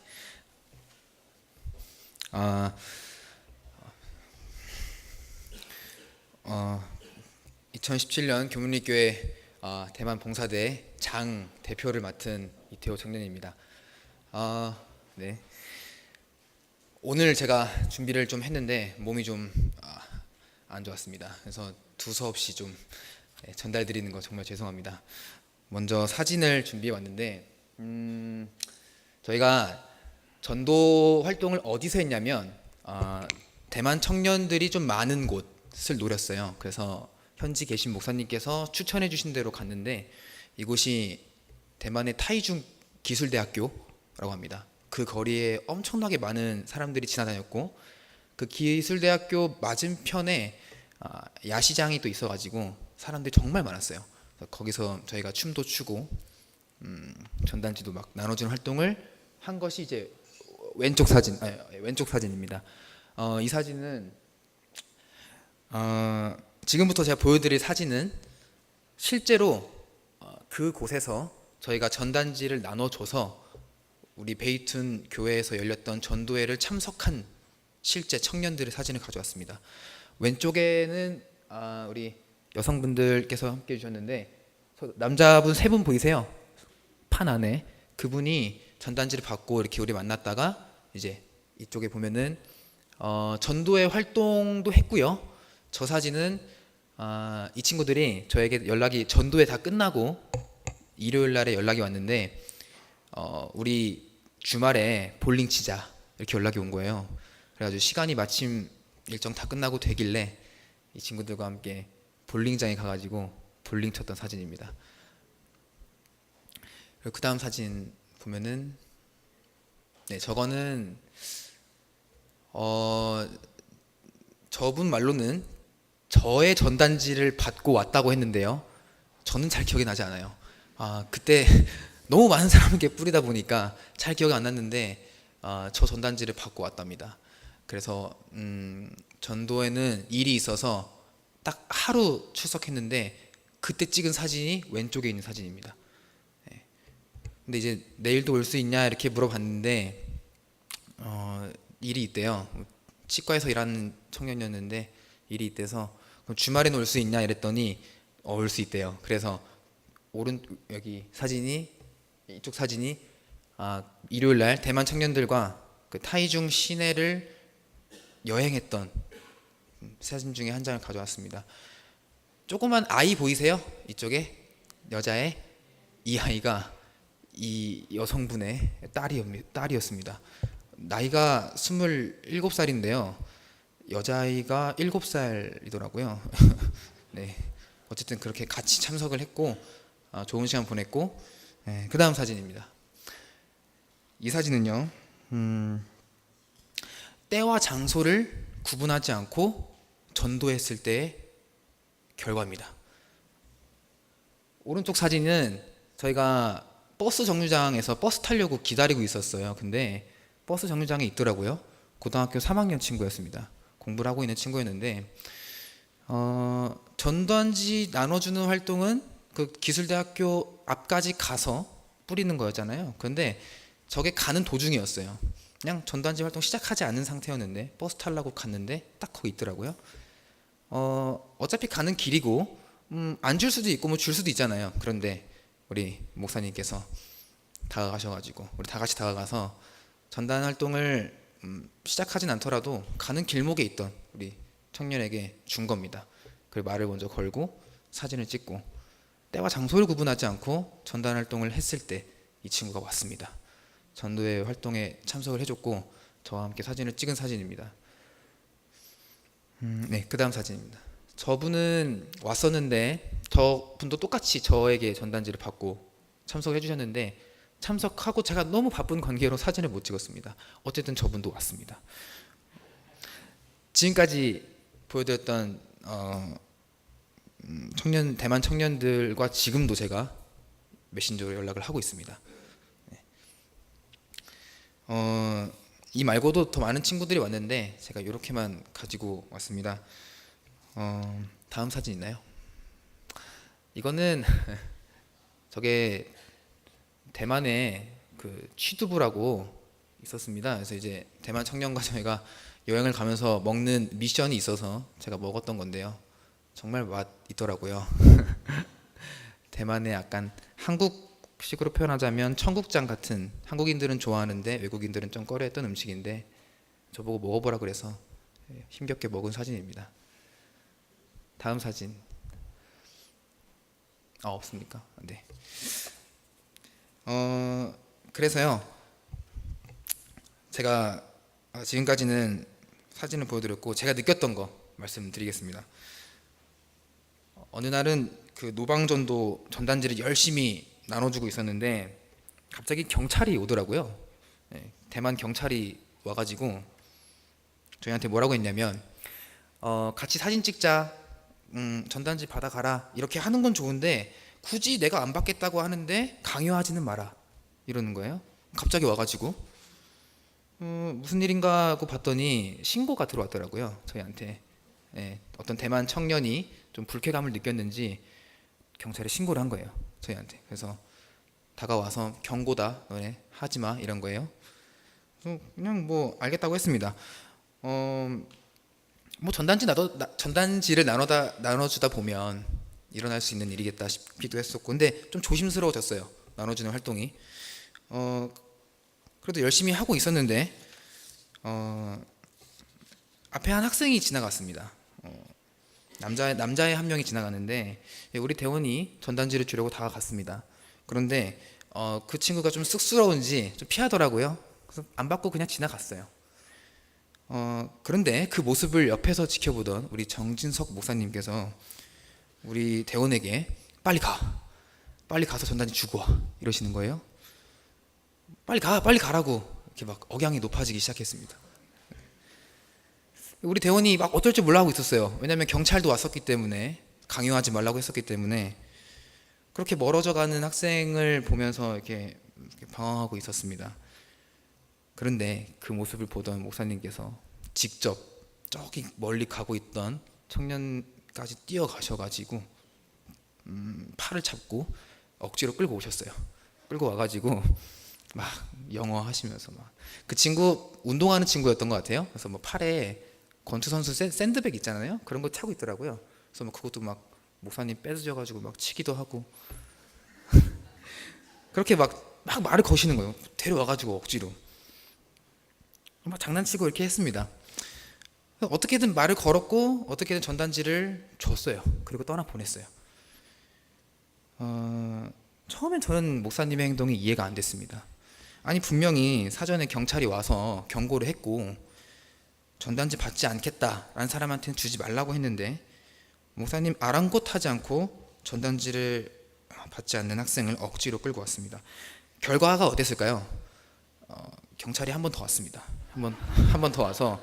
2017년 교문리교회 대만 봉사대 장 대표를 맡은 이태호 청년입니다. 네. 오늘 제가 준비를 좀 했는데 몸이 좀 안 좋았습니다. 그래서 두서없이 좀 전달드리는 거 정말 죄송합니다. 먼저 사진을 준비해 왔는데 저희가 전도 활동을 어디서 했냐면 대만 청년들이 좀 많은 곳을 노렸어요. 그래서 현지 계신 목사님께서 추천해 주신 대로 갔는데 이곳이 대만의 타이중 기술대학교라고 합니다. 그 거리에 엄청나게 많은 사람들이 지나다녔고 그 기술대학교 맞은편에 야시장이 또 있어가지고 사람들이 정말 많았어요. 그래서 거기서 저희가 춤도 추고 전단지도 막 나눠주는 활동을 한 것이 이제 왼쪽 사진입니다. 이 사진은 지금부터 제가 보여드릴 사진은 실제로 그 곳에서 저희가 전단지를 나눠줘서 우리 베이툰 교회에서 열렸던 전도회를 참석한 실제 청년들의 사진을 가져왔습니다. 왼쪽에는 우리 여성분들께서 함께 해주셨는데 남자분 3분 보이세요? 판 안에 그분이 전단지를 받고 이렇게 우리 만났다가 이제 이쪽에 보면은 전도회 활동도 했고요. 저 사진은 이 친구들이 저에게 연락이 전도회 다 끝나고 일요일 날에 연락이 왔는데 우리 주말에 볼링 치자 이렇게 연락이 온 거예요. 그래가지고 시간이 마침 일정 다 끝나고 되길래 이 친구들과 함께 볼링장에 가가지고 볼링 쳤던 사진입니다. 그리고 그 다음 사진 보면은 저거는 저분 말로는 저의 전단지를 받고 왔다고 했는데요. 저는 잘 기억이 나지 않아요. 그때 너무 많은 사람에게 뿌리다 보니까 잘 기억이 안 났는데 저 전단지를 받고 왔답니다. 그래서 전도에는 일이 있어서 딱 하루 출석했는데 그때 찍은 사진이 왼쪽에 있는 사진입니다. 근데 이제 내일도 올 수 있냐 이렇게 물어봤는데 일이 있대요. 치과에서 일하는 청년이었는데 일이 있대서 그럼 주말에는 올 수 있냐 이랬더니 올 수 있대요. 그래서 여기 사진이 이쪽 사진이 일요일 날 대만 청년들과 그 타이중 시내를 여행했던 사진 중에 한 장을 가져왔습니다. 조그만 아이 보이세요? 이쪽에 여자애 이 아이가 이 여성분의 딸이었습니다. 나이가 27살인데요. 여자아이가 7살이더라고요. 네. 어쨌든 그렇게 같이 참석을 했고 좋은 시간 보냈고 그 다음 사진입니다. 이 사진은요. 때와 장소를 구분하지 않고 전도했을 때의 결과입니다. 오른쪽 사진은 저희가 버스 정류장에서 버스 타려고 기다리고 있었어요. 근데 버스 정류장에 있더라고요. 고등학교 3학년 친구였습니다. 공부를 하고 있는 친구였는데 전단지 나눠주는 활동은 그 기술대학교 앞까지 가서 뿌리는 거였잖아요. 그런데 저게 가는 도중이었어요. 그냥 전단지 활동 시작하지 않은 상태였는데 버스 타려고 갔는데 딱 거기 있더라고요. 어차피 가는 길이고 안 줄 수도 있고 뭐 줄 수도 있잖아요. 그런데 우리 목사님께서 다가가셔가지고 우리 다 같이 다가가서 전단 활동을 시작하진 않더라도 가는 길목에 있던 우리 청년에게 준 겁니다. 그리고 말을 먼저 걸고 사진을 찍고 때와 장소를 구분하지 않고 전단 활동을 했을 때 이 친구가 왔습니다. 전도회 활동에 참석을 해줬고 저와 함께 사진을 찍은 사진입니다. 네, 그 다음 사진입니다. 저분은 왔었는데 저분도 똑같이 저에게 전단지를 받고 참석해 주셨는데 참석하고 제가 너무 바쁜 관계로 사진을 못 찍었습니다. 어쨌든 저분도 왔습니다. 지금까지 보여드렸던 대만 청년들과 지금도 제가 메신저로 연락을 하고 있습니다. 이 말고도 더 많은 친구들이 왔는데 제가 이렇게만 가지고 왔습니다. 다음 사진 있나요? 이거는 저게 대만에 그 취두부라고 있었습니다. 그래서 이제 대만 청년과 저희가 여행을 가면서 먹는 미션이 있어서 제가 먹었던 건데요. 정말 맛 있더라고요. 대만의 약간 한국식으로 표현하자면 청국장 같은, 한국인들은 좋아하는데 외국인들은 좀 꺼려했던 음식인데 저보고 먹어보라 그래서 힘겹게 먹은 사진입니다. 다음 사진. 없습니까? 네. 그래서요, 제가 지금까지는 사진을 보여드렸고 제가 느꼈던 거 말씀드리겠습니다. 어느 날은 그 노방전도 전단지를 열심히 나눠주고 있었는데 갑자기 경찰이 오더라고요. 대만 경찰이 와가지고 저희한테 뭐라고 했냐면 같이 사진 찍자, 전단지 받아가라 이렇게 하는 건 좋은데 굳이 내가 안 받겠다고 하는데 강요하지는 마라 이러는 거예요. 갑자기 와가지고 무슨 일인가 하고 봤더니 신고가 들어왔더라고요, 저희한테. 예, 어떤 대만 청년이 좀 불쾌감을 느꼈는지 경찰에 신고를 한 거예요, 저희한테. 그래서 다가와서 경고다, 너네 하지 마 이런 거예요. 그래서 그냥 뭐 알겠다고 했습니다. 뭐 전단지를 나눠주다 보면 일어날 수 있는 일이겠다 싶기도 했었고, 근데 좀 조심스러워졌어요, 나눠주는 활동이. 그래도 열심히 하고 있었는데 앞에 한 학생이 지나갔습니다. 남자의 한 명이 지나가는데 우리 대원이 전단지를 주려고 다가갔습니다. 그런데 그 친구가 좀 쑥스러운지 좀 피하더라고요. 그래서 안 받고 그냥 지나갔어요. 그런데 그 모습을 옆에서 지켜보던 우리 정진석 목사님께서 우리 대원에게 빨리 가서 전단지 주고 와 이러시는 거예요. 빨리 가라고 이렇게 막 억양이 높아지기 시작했습니다. 우리 대원이 막 어떨 줄 몰라 하고 있었어요. 왜냐하면 경찰도 왔었기 때문에, 강요하지 말라고 했었기 때문에. 그렇게 멀어져가는 학생을 보면서 이렇게 방황하고 있었습니다. 그런데 그 모습을 보던 목사님께서 직접 저기 멀리 가고 있던 청년까지 뛰어가셔가지고 팔을 잡고 억지로 끌고 오셨어요. 끌고 와가지고 막 영어 하시면서 막, 그 친구 운동하는 친구였던 것 같아요. 그래서 뭐 팔에 권투 선수 샌드백 있잖아요, 그런 거 차고 있더라고요. 그래서 뭐 그것도 막 목사님 뺏어져가지고 막 치기도 하고 그렇게 막 말을 거시는 거예요. 데려와가지고 억지로 막 장난치고 이렇게 했습니다. 어떻게든 말을 걸었고 어떻게든 전단지를 줬어요. 그리고 떠나 보냈어요. 처음엔 저는 목사님의 행동이 이해가 안 됐습니다. 아니 분명히 사전에 경찰이 와서 경고를 했고 전단지 받지 않겠다라는 사람한테는 주지 말라고 했는데 목사님 아랑곳하지 않고 전단지를 받지 않는 학생을 억지로 끌고 왔습니다. 결과가 어땠을까요? 경찰이 한 번 더 왔습니다. 한 번 더 와서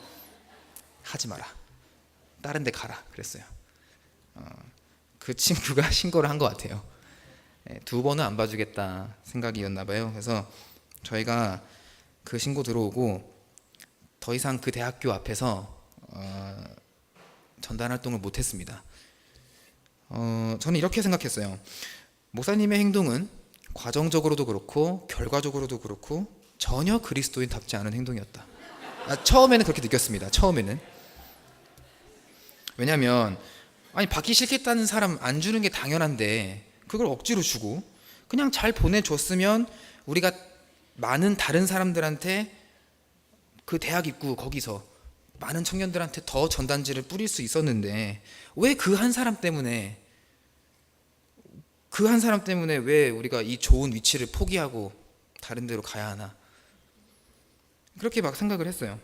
하지 마라, 다른 데 가라 그랬어요. 그 친구가 신고를 한 것 같아요. 두 번은 안 봐주겠다 생각이었나 봐요. 그래서 저희가 그 신고 들어오고 더 이상 그 대학교 앞에서 전단 활동을 못했습니다. 저는 이렇게 생각했어요. 목사님의 행동은 과정적으로도 그렇고 결과적으로도 그렇고 전혀 그리스도인답지 않은 행동이었다. 처음에는 그렇게 느꼈습니다. 처음에는. 왜냐하면 아니 받기 싫겠다는 사람 안 주는 게 당연한데 그걸 억지로 주고 그냥 잘 보내줬으면 우리가 많은 다른 사람들한테 그 대학 입구 거기서 많은 청년들한테 더 전단지를 뿌릴 수 있었는데 왜 그 한 사람 때문에 왜 우리가 이 좋은 위치를 포기하고 다른 데로 가야 하나, 그렇게 막 생각을 했어요.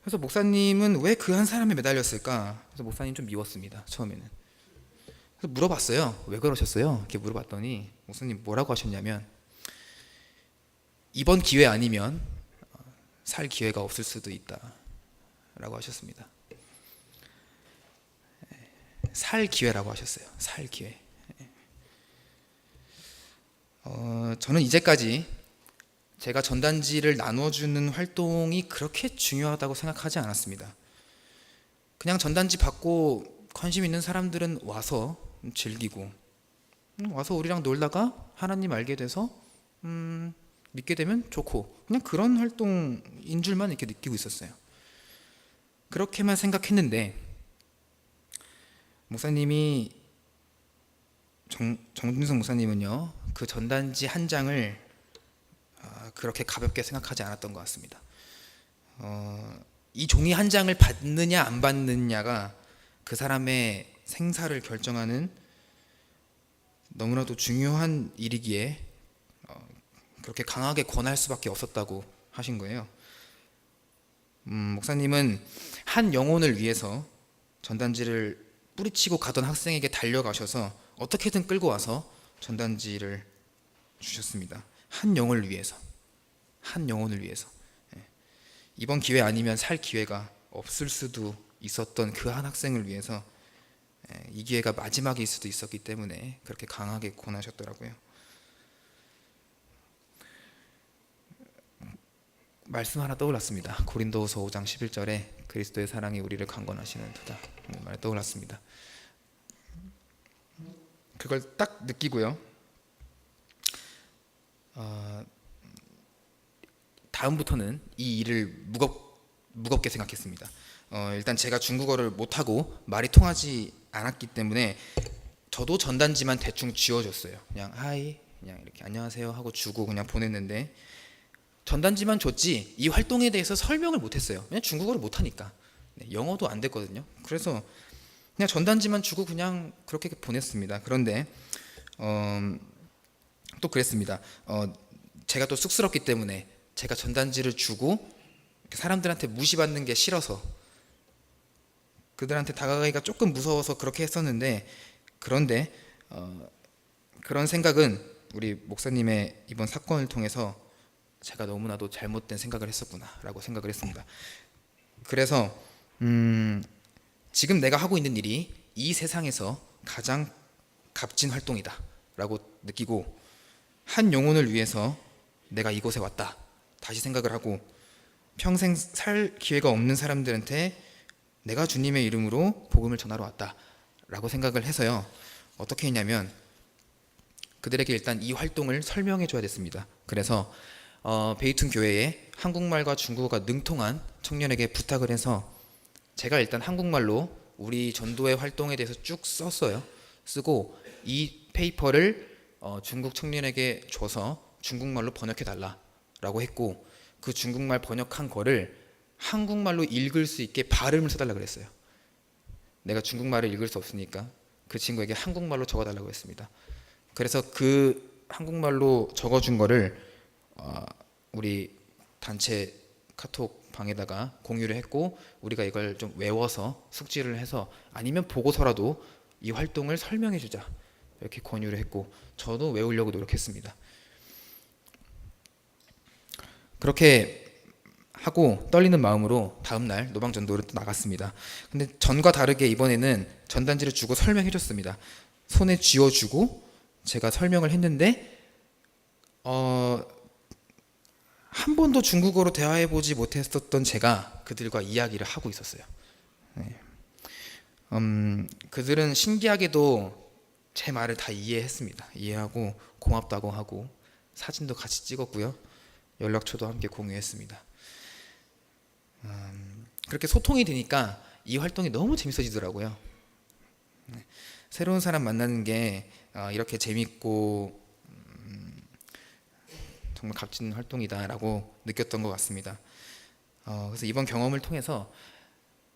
그래서 목사님은 왜 그 한 사람에 매달렸을까? 그래서 목사님 좀 미웠습니다, 처음에는. 그래서 물어봤어요. 왜 그러셨어요? 이렇게 물어봤더니 목사님 뭐라고 하셨냐면 이번 기회 아니면 살 기회가 없을 수도 있다 라고 하셨습니다. 살 기회라고 하셨어요. 살 기회. 저는 이제까지 제가 전단지를 나눠주는 활동이 그렇게 중요하다고 생각하지 않았습니다. 그냥 전단지 받고 관심 있는 사람들은 와서 즐기고 와서 우리랑 놀다가 하나님 알게 돼서 믿게 되면 좋고 그냥 그런 활동인 줄만 이렇게 느끼고 있었어요. 그렇게만 생각했는데 목사님이 정준성 목사님은요 그 전단지 한 장을 그렇게 가볍게 생각하지 않았던 것 같습니다. 이 종이 한 장을 받느냐 안 받느냐가 그 사람의 생사를 결정하는 너무나도 중요한 일이기에 그렇게 강하게 권할 수밖에 없었다고 하신 거예요. 목사님은 한 영혼을 위해서 전단지를 뿌리치고 가던 학생에게 달려가셔서 어떻게든 끌고 와서 전단지를 주셨습니다. 한 영혼을 위해서. 이번 기회 아니면 살 기회가 없을 수도 있었던 그 한 학생을 위해서 이 기회가 마지막일 수도 있었기 때문에 그렇게 강하게 권하셨더라고요. 말씀 하나 떠올랐습니다. 고린도후서 5장 11절에 그리스도의 사랑이 우리를 강건하시는 도다 말 떠올랐습니다. 그걸 딱 느끼고요. 다음부터는 이 일을 무겁게 생각했습니다. 일단 제가 중국어를 못하고 말이 통하지 않았기 때문에 저도 전단지만 대충 쥐어줬어요. 그냥 하이, 그냥 이렇게 안녕하세요 하고 주고 그냥 보냈는데 전단지만 줬지 이 활동에 대해서 설명을 못했어요. 그냥 중국어를 못하니까. 영어도 안 됐거든요. 그래서 그냥 전단지만 주고 그냥 그렇게 보냈습니다. 그런데 또 그랬습니다. 제가 또 쑥스럽기 때문에 제가 전단지를 주고 사람들한테 무시받는 게 싫어서 그들한테 다가가기가 조금 무서워서 그렇게 했었는데 그런데 그런 생각은 우리 목사님의 이번 사건을 통해서 제가 너무나도 잘못된 생각을 했었구나라고 생각을 했습니다. 그래서 지금 내가 하고 있는 일이 이 세상에서 가장 값진 활동이다라고 느끼고 한 영혼을 위해서 내가 이곳에 왔다 다시 생각을 하고 평생 살 기회가 없는 사람들한테 내가 주님의 이름으로 복음을 전하러 왔다라고 생각을 해서요. 어떻게 했냐면 그들에게 일단 이 활동을 설명해 줘야 됐습니다. 그래서 베이툰 교회에 한국말과 중국어가 능통한 청년에게 부탁을 해서 제가 일단 한국말로 우리 전도의 활동에 대해서 쭉 썼어요. 쓰고 이 페이퍼를 중국 청년에게 줘서 중국말로 번역해 달라라고 했고 그 중국말 번역한 거를 한국말로 읽을 수 있게 발음을 써달라고 그랬어요. 내가 중국말을 읽을 수 없으니까 그 친구에게 한국말로 적어달라고 했습니다. 그래서 그 한국말로 적어준 거를 우리 단체 카톡 방에다가 공유를 했고 우리가 이걸 좀 외워서 숙지를 해서 아니면 보고서라도 이 활동을 설명해 주자 이렇게 권유를 했고 저도 외우려고 노력했습니다. 그렇게 하고 떨리는 마음으로 다음날 노방전도를 또 나갔습니다. 근데 전과 다르게 이번에는 전단지를 주고 설명해 줬습니다. 손에 쥐어주고 제가 설명을 했는데 한 번도 중국어로 대화해보지 못했었던 제가 그들과 이야기를 하고 있었어요. 네. 그들은 신기하게도 제 말을 다 이해했습니다. 이해하고 고맙다고 하고 사진도 같이 찍었고요. 연락처도 함께 공유했습니다. 그렇게 소통이 되니까 이 활동이 너무 재밌어지더라고요. 네. 새로운 사람 만나는 게 이렇게 재밌고 정말 값진 활동이다라고 느꼈던 것 같습니다. 그래서 이번 경험을 통해서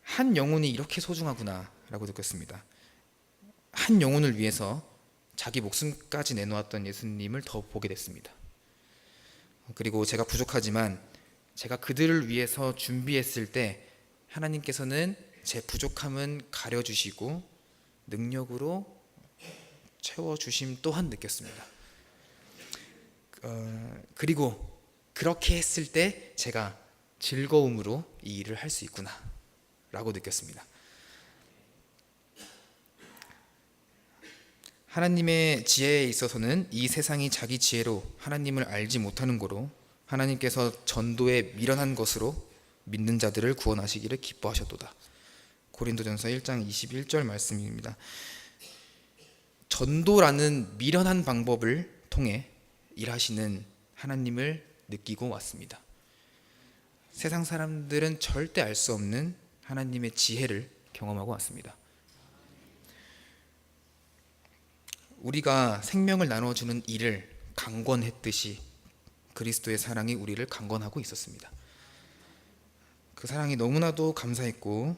한 영혼이 이렇게 소중하구나라고 느꼈습니다. 한 영혼을 위해서 자기 목숨까지 내놓았던 예수님을 더 보게 됐습니다. 그리고 제가 부족하지만 제가 그들을 위해서 준비했을 때 하나님께서는 제 부족함은 가려주시고 능력으로 채워주심 또한 느꼈습니다. 그리고 그렇게 했을 때 제가 즐거움으로 이 일을 할 수 있구나 라고 느꼈습니다. 하나님의 지혜에 있어서는 이 세상이 자기 지혜로 하나님을 알지 못하는 거로 하나님께서 전도에 미련한 것으로 믿는 자들을 구원하시기를 기뻐하셨도다. 고린도전서 1장 21절 말씀입니다. 전도라는 미련한 방법을 통해 일하시는 하나님을 느끼고 왔습니다. 세상 사람들은 절대 알 수 없는 하나님의 지혜를 경험하고 왔습니다. 우리가 생명을 나눠주는 일을 강권했듯이 그리스도의 사랑이 우리를 강권하고 있었습니다. 그 사랑이 너무나도 감사했고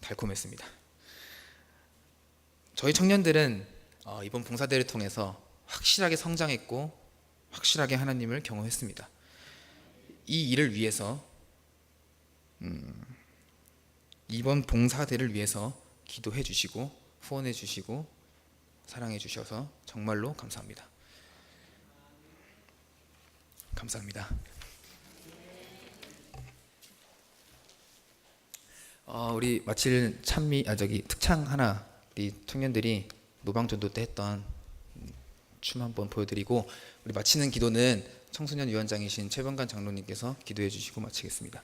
달콤했습니다. 저희 청년들은 이번 봉사대를 통해서 확실하게 성장했고 확실하게 하나님을 경험했습니다. 이 일을 위해서 이번 봉사대를 위해서 기도해 주시고 후원해 주시고 사랑해 주셔서 정말로 감사합니다. 감사합니다. 우리 마칠 특창 하나 우리 청년들이 노방전도 때 했던 춤 한번 보여드리고 우리 마치는 기도는 청소년 위원장이신 최병관 장로님께서 기도해 주시고 마치겠습니다.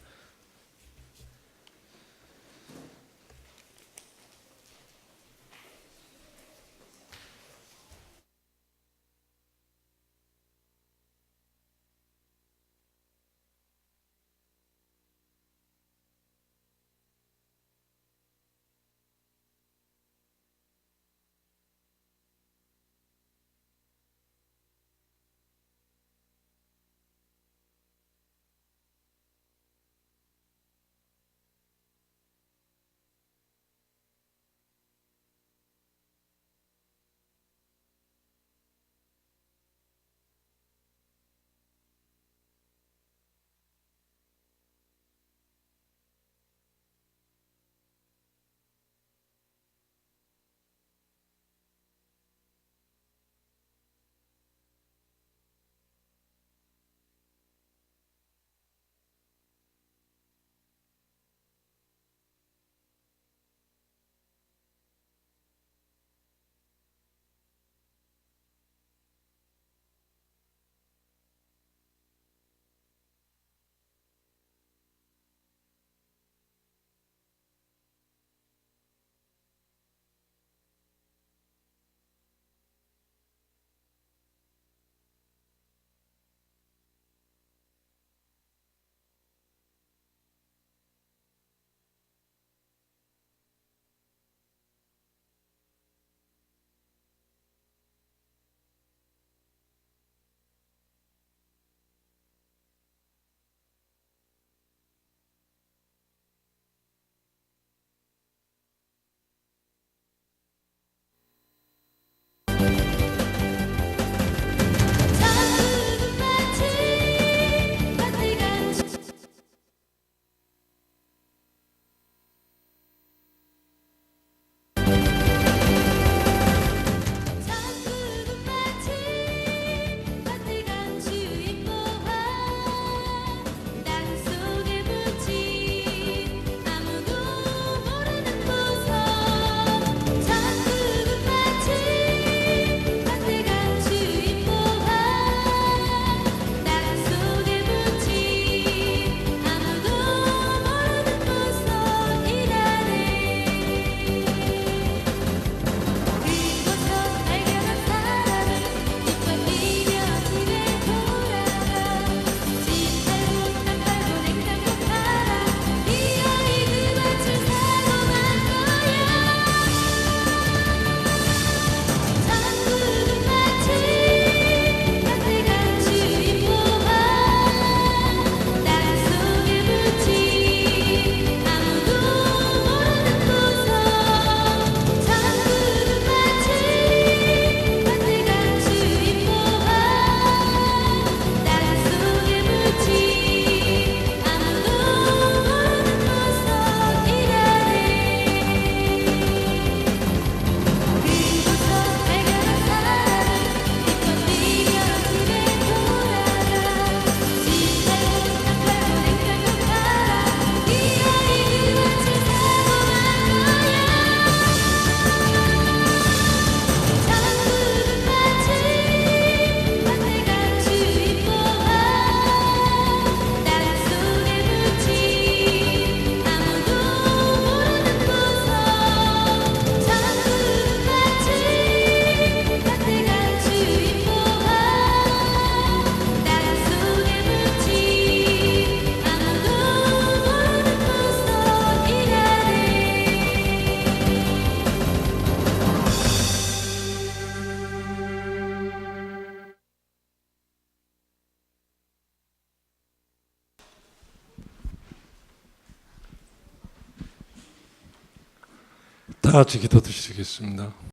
다 같이 기도 드리겠습니다.